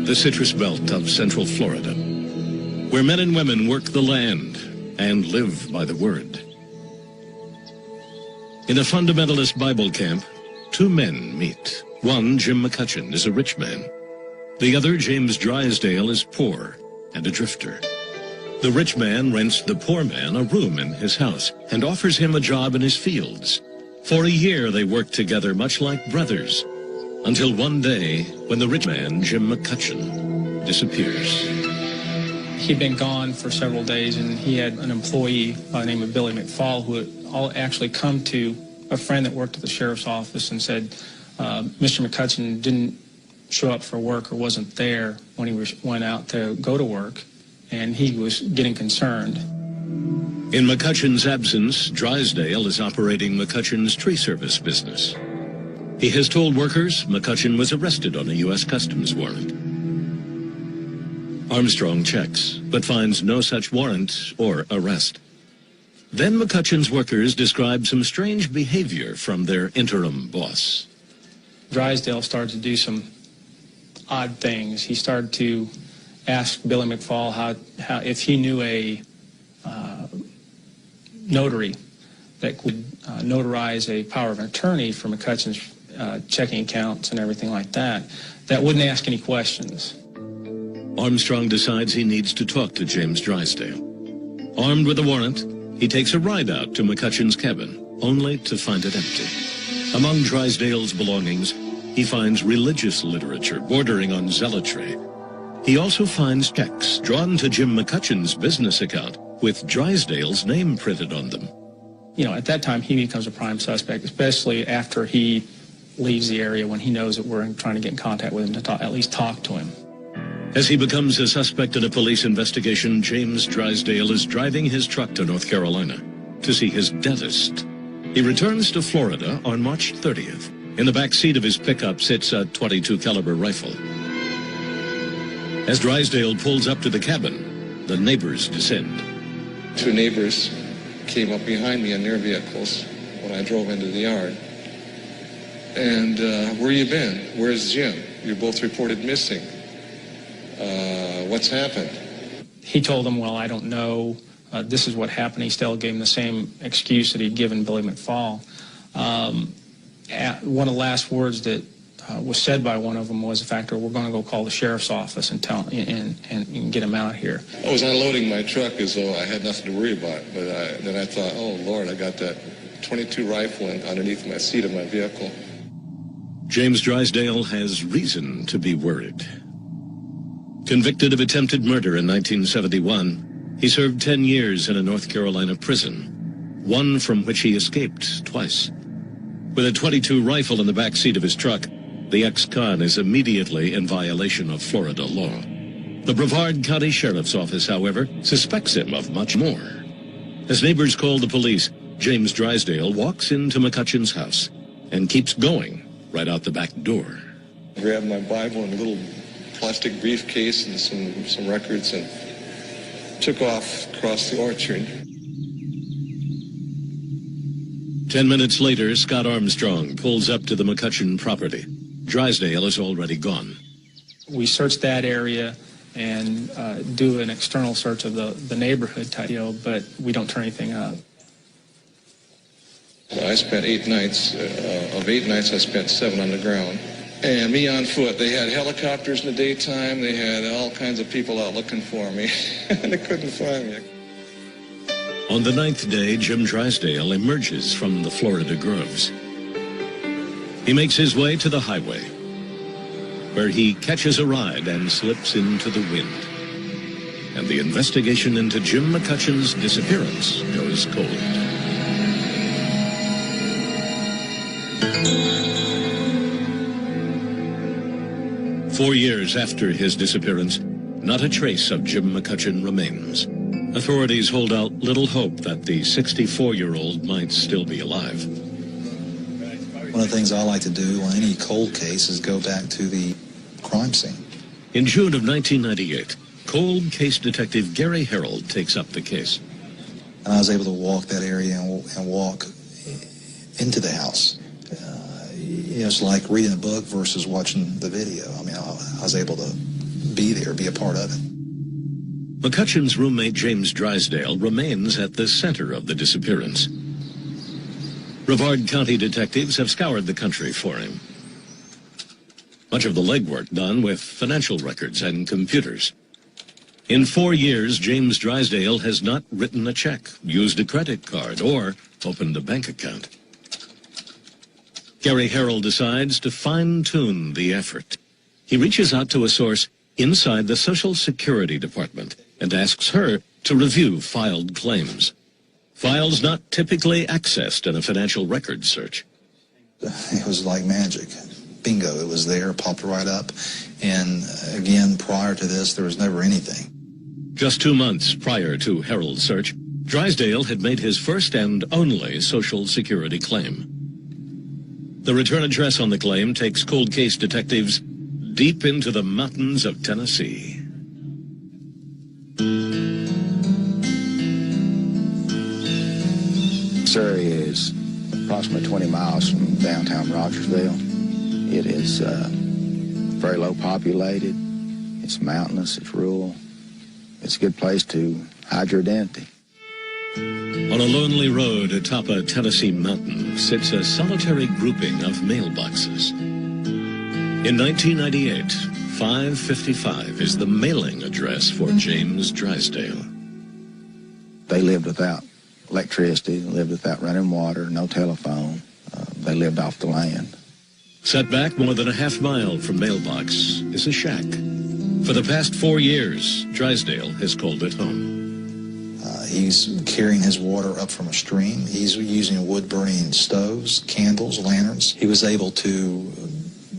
the citrus belt of Central Florida, where men and women work the land and live by the word. In a fundamentalist Bible camp, two men meet. One, Jim McCutcheon, is a rich man. The other, James Drysdale, is poor and a drifter. The rich man rents the poor man a room in his house and offers him a job in his fields. For a year they work together much like brothers, until one day when the rich man, Jim McCutcheon, disappears. He'd been gone for several days, and he had an employee by the name of Billy McFall who had actually come to a friend that worked at the sheriff's office and said Mr. McCutcheon didn't show up for work or wasn't there when he went out to go to work, and he was getting concerned. In McCutcheon's absence, Drysdale is operating McCutcheon's tree service business. He has told workers McCutcheon was arrested on a U.S. Customs warrant. Armstrong checks, but finds no such warrant or arrest. Then McCutcheon's workers describe some strange behavior from their interim boss. Drysdale started to do some odd things. He started to ask Billy McFall how if he knew a notary that could notarize a power of attorney for McCutcheon's checking accounts and everything like that, that wouldn't ask any questions. Armstrong decides he needs to talk to James Drysdale. Armed with a warrant, he takes a ride out to McCutcheon's cabin, only to find it empty. Among Drysdale's belongings, he finds religious literature bordering on zealotry. He also finds checks drawn to Jim McCutcheon's business account with Drysdale's name printed on them. You know, at that time, he becomes a prime suspect, especially after he leaves the area when he knows that we're trying to get in contact with him to at least talk to him. As he becomes a suspect in a police investigation, James Drysdale is driving his truck to North Carolina to see his dentist. He returns to Florida on March 30th. In the back seat of his pickup sits a .22 caliber rifle. As Drysdale pulls up to the cabin, the neighbors descend. Two neighbors came up behind me in their vehicles when I drove into the yard. And where you been? Where's Jim? You're both reported missing. What's happened? He told them, well, I don't know. This is what happened. He still gave him the same excuse that he'd given Billy McFall. One of the last words that was said by one of them was the fact that we're going to go call the sheriff's office and tell and get him out here. I was unloading my truck as though I had nothing to worry about, but then I thought, oh, Lord, I got that .22 rifle underneath my seat of my vehicle. James Drysdale has reason to be worried. Convicted of attempted murder in 1971, he served 10 years in a North Carolina prison, one from which he escaped twice. With a .22 rifle in the back seat of his truck, the ex-con is immediately in violation of Florida law. The Brevard County Sheriff's Office, however, suspects him of much more. As neighbors call the police, James Drysdale walks into McCutcheon's house and keeps going right out the back door. I grabbed my Bible and a little plastic briefcase and some records and took off across the orchard. 10 minutes later, Scott Armstrong pulls up to the McCutcheon property. Drysdale is already gone. We search that area and do an external search of the neighborhood, but we don't turn anything up. I spent 8 nights. Of 8 nights, I spent 7 on the ground. And me on foot. They had helicopters in the daytime. They had all kinds of people out looking for me. And they couldn't find me. On the 9th day, Jim Drysdale emerges from the Florida groves. He makes his way to the highway, where he catches a ride and slips into the wind. And the investigation into Jim McCutcheon's disappearance goes cold. Four years after his disappearance, not a trace of Jim McCutcheon remains. Authorities hold out little hope that the 64-year-old might still be alive. One of the things I like to do on any cold case is go back to the crime scene. In June of 1998, cold case detective Gary Harold takes up the case. And I was able to walk that area and walk into the house. It's like reading a book versus watching the video. I mean, I was able to be there, be a part of it. McCutcheon's roommate James Drysdale remains at the center of the disappearance. Brevard County detectives have scoured the country for him. Much of the legwork done with financial records and computers. In 4 years, James Drysdale has not written a check, used a credit card, or opened a bank account. Gary Harrell decides to fine-tune the effort. He reaches out to a source inside the Social Security Department and asks her to review filed claims. Files not typically accessed in a financial records search. It was like magic. Bingo, it was there, popped right up. And again, prior to this, there was never anything. Just 2 months prior to Harrell's search, Drysdale had made his first and only Social Security claim. The return address on the claim takes cold case detectives deep into the mountains of Tennessee. Surrey is approximately 20 miles from downtown Rogersville. It is very low populated. It's mountainous, it's rural. It's a good place to hide your identity. On a lonely road atop a Tennessee mountain sits a solitary grouping of mailboxes. In 1998, 555 is the mailing address for James Drysdale. They lived without electricity, lived without running water, no telephone. They lived off the land. Set back more than a half mile from mailbox is a shack. For the past 4 years, Drysdale has called it home. He's carrying his water up from a stream. He's using wood-burning stoves, candles, lanterns. He was able to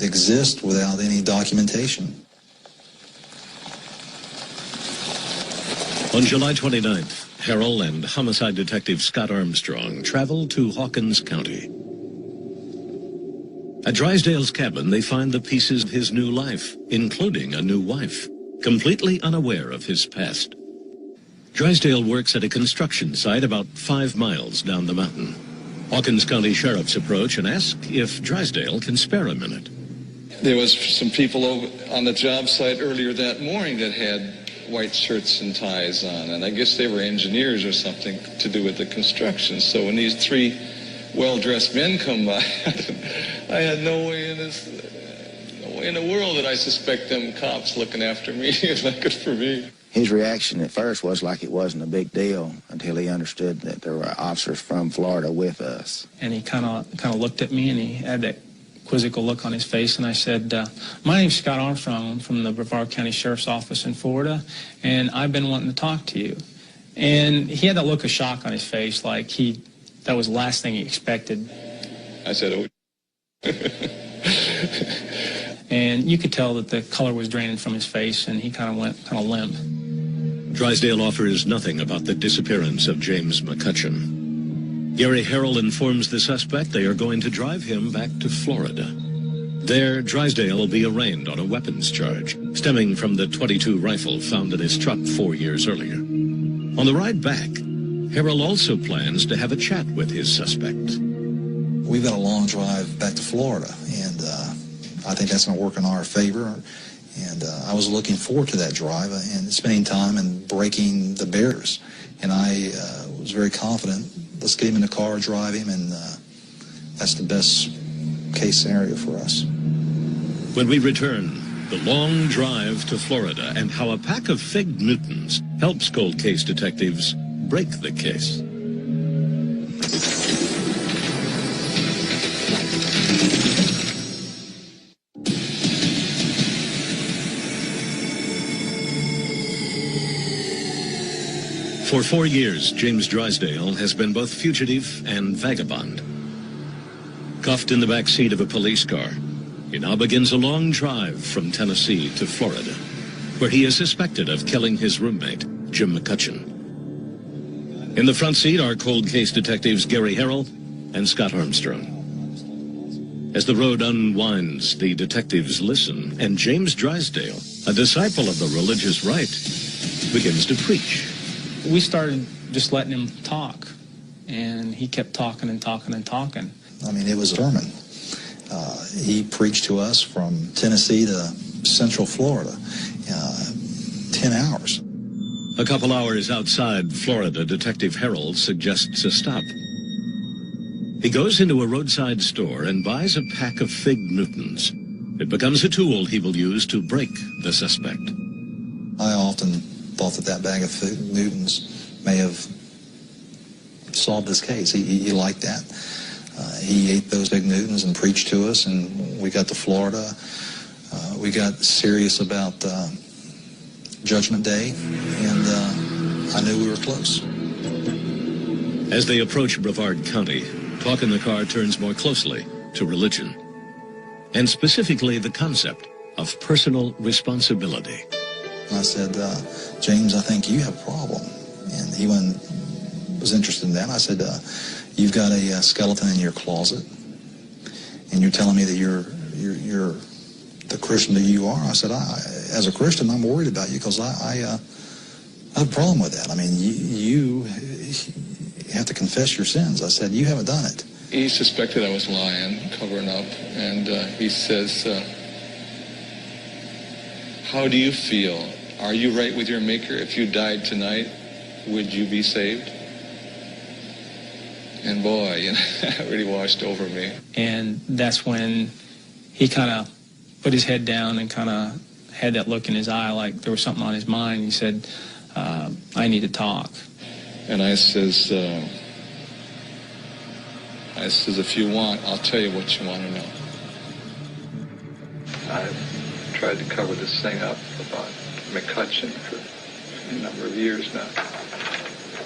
exist without any documentation. On July 29th, Harrell and homicide detective Scott Armstrong traveled to Hawkins County. At Drysdale's cabin, they find the pieces of his new life, including a new wife, completely unaware of his past. Drysdale works at a construction site about 5 miles down the mountain. Hawkins County sheriffs approach and ask if Drysdale can spare a minute. There was some people over on the job site earlier that morning that had white shirts and ties on, and I guess they were engineers or something to do with the construction. So when these 3 well-dressed men come by, I had no way in the world that I suspect them cops looking after me. It's not good for me. His reaction at first was like it wasn't a big deal until he understood that there were officers from Florida with us. And he kind of looked at me, and he had that quizzical look on his face, and I said, my name's Scott Armstrong. I'm from the Brevard County Sheriff's Office in Florida, and I've been wanting to talk to you. And he had that look of shock on his face, like that was the last thing he expected. I said, oh. And you could tell that the color was draining from his face, and he kind of went limp. Drysdale offers nothing about the disappearance of James McCutcheon. Gary Harrell informs the suspect they are going to drive him back to Florida. There, Drysdale will be arraigned on a weapons charge, stemming from the .22 rifle found in his truck 4 years earlier. On the ride back, Harrell also plans to have a chat with his suspect. We've got a long drive back to Florida, and I think that's going to work in our favor. And I was looking forward to that drive and spending time and breaking the barriers. And I was very confident. Let's get him in the car, drive him, and that's the best case scenario for us. When we return, the long drive to Florida and how a pack of Fig Newtons helps cold case detectives break the case. For 4 years, James Drysdale has been both fugitive and vagabond. Cuffed in the back seat of a police car, he now begins a long drive from Tennessee to Florida, where he is suspected of killing his roommate, Jim McCutcheon. In the front seat are cold case detectives Gary Harrell and Scott Armstrong. As the road unwinds, the detectives listen, and James Drysdale, a disciple of the religious right, begins to preach. We started just letting him talk, and he kept talking and talking and talking. I mean, it was a sermon. He preached to us from Tennessee to Central Florida. 10 hours. A couple hours outside Florida, Detective Harold suggests a stop. He goes into a roadside store and buys a pack of Fig Newtons. It becomes a tool he will use to break the suspect. I often thought that bag of Fig Newtons may have solved this case. He liked that. He ate those Fig Newtons and preached to us, and we got to Florida. We got serious about Judgment Day, and I knew we were close. As they approach Brevard County, talk in the car turns more closely to religion, and specifically the concept of personal responsibility. I said, James, I think you have a problem. And he was interested in that. I said, you've got a skeleton in your closet, and you're telling me that you're the Christian that you are. I said, as a Christian, I'm worried about you because I have a problem with that. I mean, you have to confess your sins. I said, you haven't done it. He suspected I was lying, covering up, and he says, how do you feel? Are you right with your Maker? If you died tonight, would you be saved? And boy, you know, that really washed over me. And that's when he kind of put his head down and kind of had that look in his eye like there was something on his mind. He said, I need to talk. And I says, if you want, I'll tell you what you want to know. I've tried to cover this thing up about McCutcheon for a number of years now.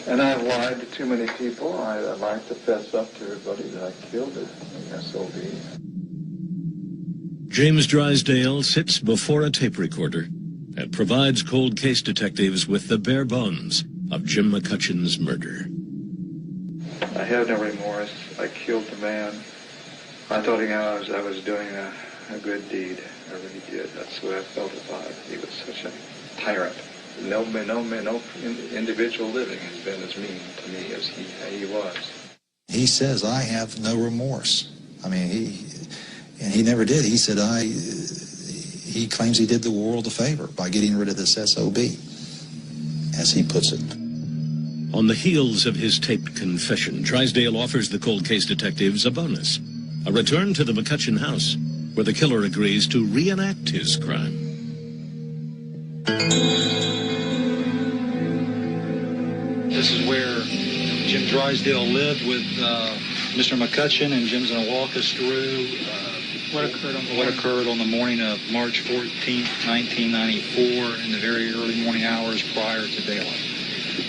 And I've lied to too many people. I like to fess up to everybody that I killed it in SOB. James Drysdale sits before a tape recorder and provides cold case detectives with the bare bones of Jim McCutcheon's murder. I have no remorse. I killed the man. I thought I was doing a good deed. I really did. That's the way I felt about it. He was such a tyrant. No individual living has been as mean to me as he was. He says, I have no remorse. I mean, he never did. He said, he claims he did the world a favor by getting rid of this SOB, as he puts it. On the heels of his taped confession, Drysdale offers the cold case detectives a bonus, a return to the McCutcheon house, where the killer agrees to reenact his crime. This is where Jim Drysdale lived with Mr. McCutcheon, and Jim's going to walk us through what occurred on the morning of March 14th, 1994, in the very early morning hours prior to daylight.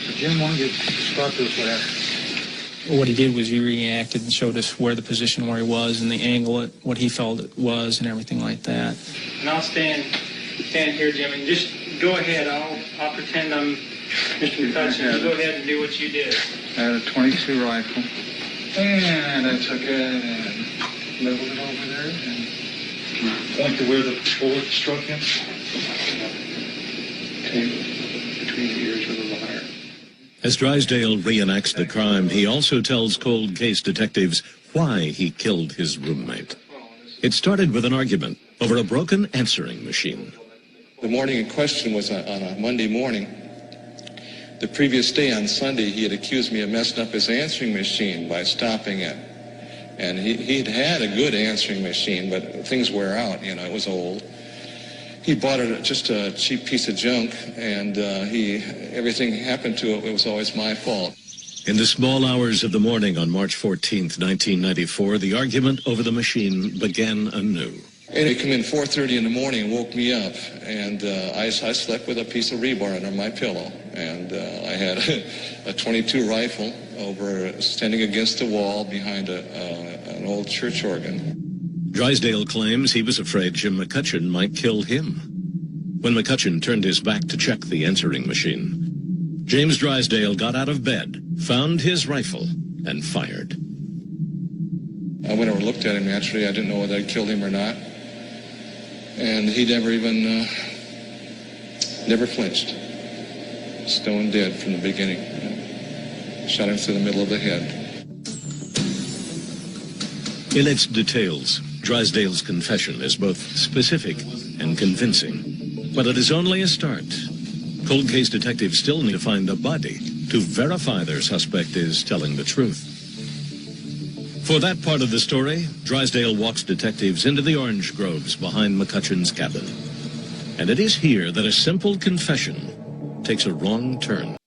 So Jim, why don't you start this what happened? What he did was he reacted and showed us where the position where he was and the angle at what he felt it was and everything like that. And I'll stand here, Jim, and just go ahead. I'll pretend I'm Mr. McCutcheon. Go ahead and do what you did. I had a .22 rifle, and I took it and leveled it over there. And Point to where the bullet struck him. between the ears with a wire. As Drysdale reenacts the crime, he also tells cold case detectives why he killed his roommate. It started with an argument over a broken answering machine. The morning in question was on a Monday morning. The previous day on Sunday, he had accused me of messing up his answering machine by stopping it. And he'd had a good answering machine, but things wear out, you know, it was old. He bought it just a cheap piece of junk, and everything happened to it was always my fault. In the small hours of the morning on March 14th, 1994, the argument over the machine began anew. And he came in 4:30 in the morning and woke me up, and I slept with a piece of rebar under my pillow. And I had a .22 rifle standing against the wall behind an old church organ. Drysdale claims he was afraid Jim McCutcheon might kill him. When McCutcheon turned his back to check the answering machine, James Drysdale got out of bed, found his rifle, and fired. I went over and looked at him naturally. I didn't know whether I'd killed him or not. And he never flinched. Stone dead from the beginning. Shot him through the middle of the head. In its details, Drysdale's confession is both specific and convincing. But it is only a start. Cold case detectives still need to find a body to verify their suspect is telling the truth. For that part of the story, Drysdale walks detectives into the orange groves behind McCutcheon's cabin. And it is here that a simple confession takes a wrong turn.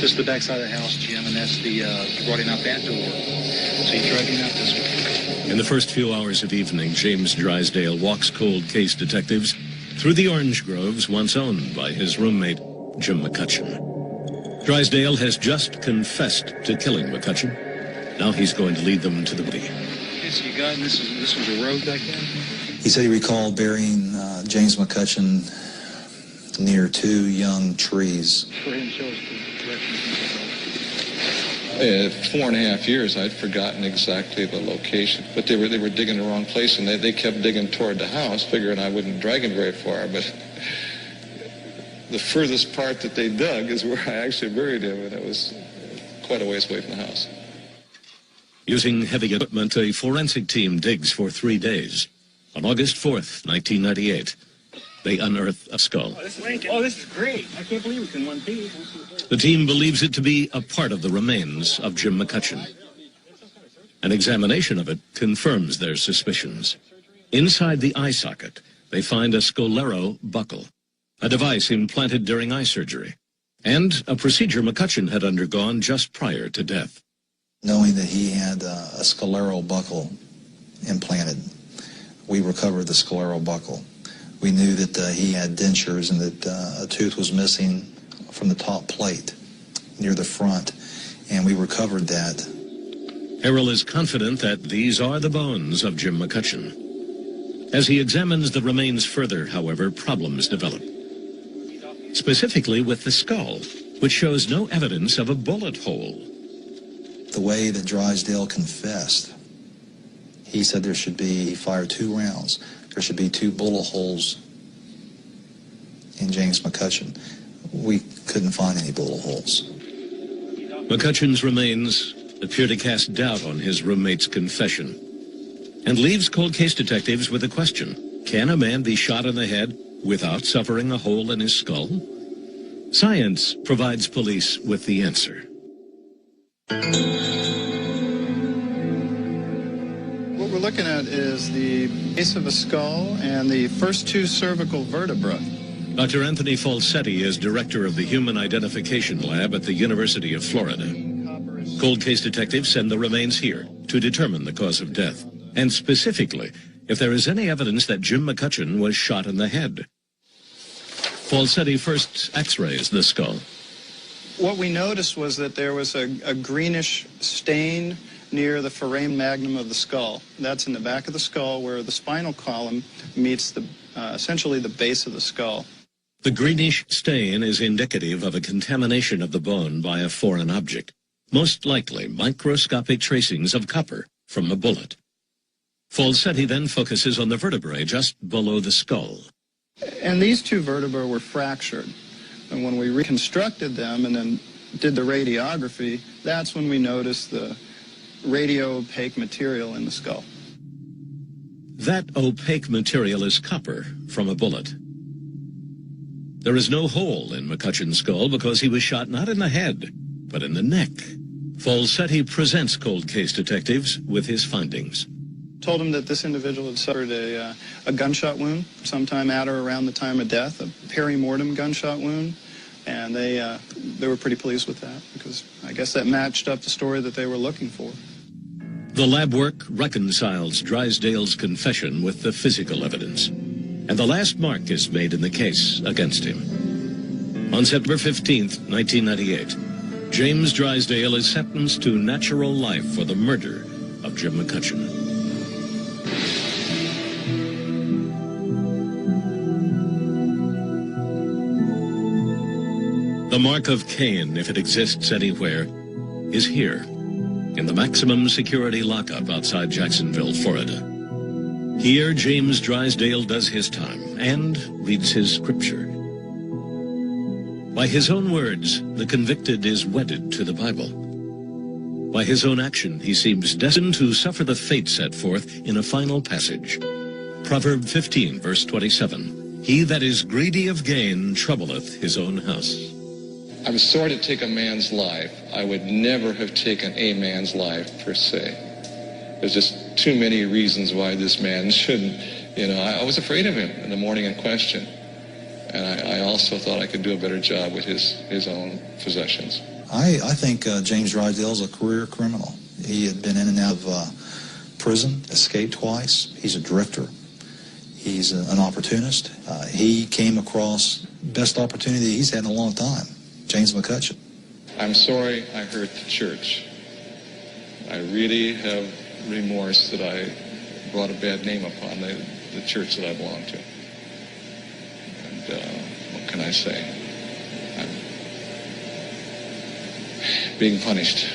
This is the back side of the house, Jim, and that's the brought him out that door. So you drug him out this way. In the first few hours of evening, James Drysdale walks cold case detectives through the orange groves once owned by his roommate, Jim McCutcheon. Drysdale has just confessed to killing McCutcheon. Now he's going to lead them to the body. This you got, this was a road back then? He said he recalled burying James McCutcheon near 2 young trees. Go ahead and show us the direction. 4.5 years, I'd forgotten exactly the location, but they were digging the wrong place, and they kept digging toward the house, figuring I wouldn't drag him very far. But the furthest part that they dug is where I actually buried him, and it was quite a ways away from the house. Using heavy equipment, a forensic team digs for 3 days. On August 4th, 1998, they unearth a skull. Oh, this is great. I can't believe it's in one piece. The team believes it to be a part of the remains of Jim McCutcheon. An examination of it confirms their suspicions. Inside the eye socket, they find a sclero buckle, a device implanted during eye surgery, and a procedure McCutcheon had undergone just prior to death. Knowing that he had a sclero buckle implanted, we recovered the sclero buckle. We knew that he had dentures and that a tooth was missing from the top plate near the front, and we recovered that. Errol is confident that these are the bones of Jim McCutcheon. As he examines the remains further, however, problems develop. Specifically with the skull, which shows no evidence of a bullet hole. The way that Drysdale confessed, he said he fired 2 rounds. There should be 2 bullet holes in James McCutcheon. We couldn't find any bullet holes. McCutcheon's remains appear to cast doubt on his roommate's confession and leaves cold case detectives with a question. Can a man be shot in the head without suffering a hole in his skull? Science provides police with the answer. What we're looking at is the base of a skull and the first 2 cervical vertebrae. Dr. Anthony Falsetti is director of the Human Identification Lab at the University of Florida. Cold case detectives send the remains here to determine the cause of death, and specifically, if there is any evidence that Jim McCutcheon was shot in the head. Falsetti first x-rays the skull. What we noticed was that there was a greenish stain near the foramen magnum of the skull. That's in the back of the skull where the spinal column meets essentially the base of the skull. The greenish stain is indicative of a contamination of the bone by a foreign object, most likely microscopic tracings of copper from a bullet. Falsetti then focuses on the vertebrae just below the skull. And these 2 vertebrae were fractured. And when we reconstructed them and then did the radiography, that's when we noticed the radio-opaque material in the skull. That opaque material is copper from a bullet. There is no hole in McCutcheon's skull because he was shot not in the head, but in the neck. Falsetti presents cold case detectives with his findings. Told him that this individual had suffered a gunshot wound sometime at or around the time of death, a perimortem gunshot wound, and they were pretty pleased with that because I guess that matched up the story that they were looking for. The lab work reconciles Drysdale's confession with the physical evidence, and the last mark is made in the case against him. On September 15th, 1998, James Drysdale is sentenced to natural life for the murder of Jim McCutcheon. The mark of Cain, if it exists anywhere, is here, in the maximum security lockup outside Jacksonville, Florida. Here, James Drysdale does his time and reads his scripture. By his own words, the convicted is wedded to the Bible. By his own action, he seems destined to suffer the fate set forth in a final passage. Proverb 15, verse 27. He that is greedy of gain troubleth his own house. I'm sorry to take a man's life. I would never have taken a man's life, per se. There's just too many reasons why this man shouldn't. I was afraid of him in the morning in question. And I also thought I could do a better job with his own possessions. I think James Drysdale's a career criminal. He had been in and out of prison, escaped twice. He's a drifter. He's an opportunist. He came across best opportunity he's had in a long time, James McCutcheon. I'm sorry I hurt the church. I really have remorse that I brought a bad name upon the church that I belong to. And what can I say? I'm being punished.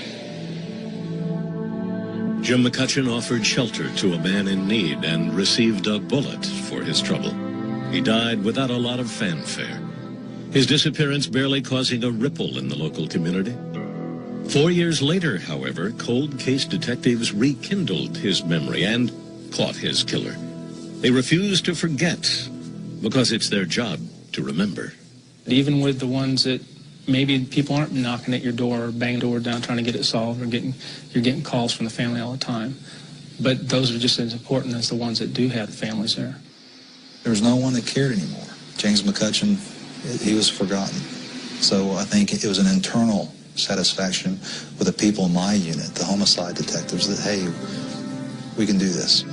Jim McCutcheon offered shelter to a man in need and received a bullet for his trouble. He died without a lot of fanfare, his disappearance barely causing a ripple in the local community. 4 years later, however, cold case detectives rekindled his memory and caught his killer. They refused to forget because it's their job to remember. Even with the ones that maybe people aren't knocking at your door or banging the door down trying to get it solved, or you're getting calls from the family all the time. But those are just as important as the ones that do have the families there. There was no one that cared anymore. James McCutcheon, he was forgotten. So I think it was an internal satisfaction with the people in my unit, the homicide detectives, that, hey, we can do this.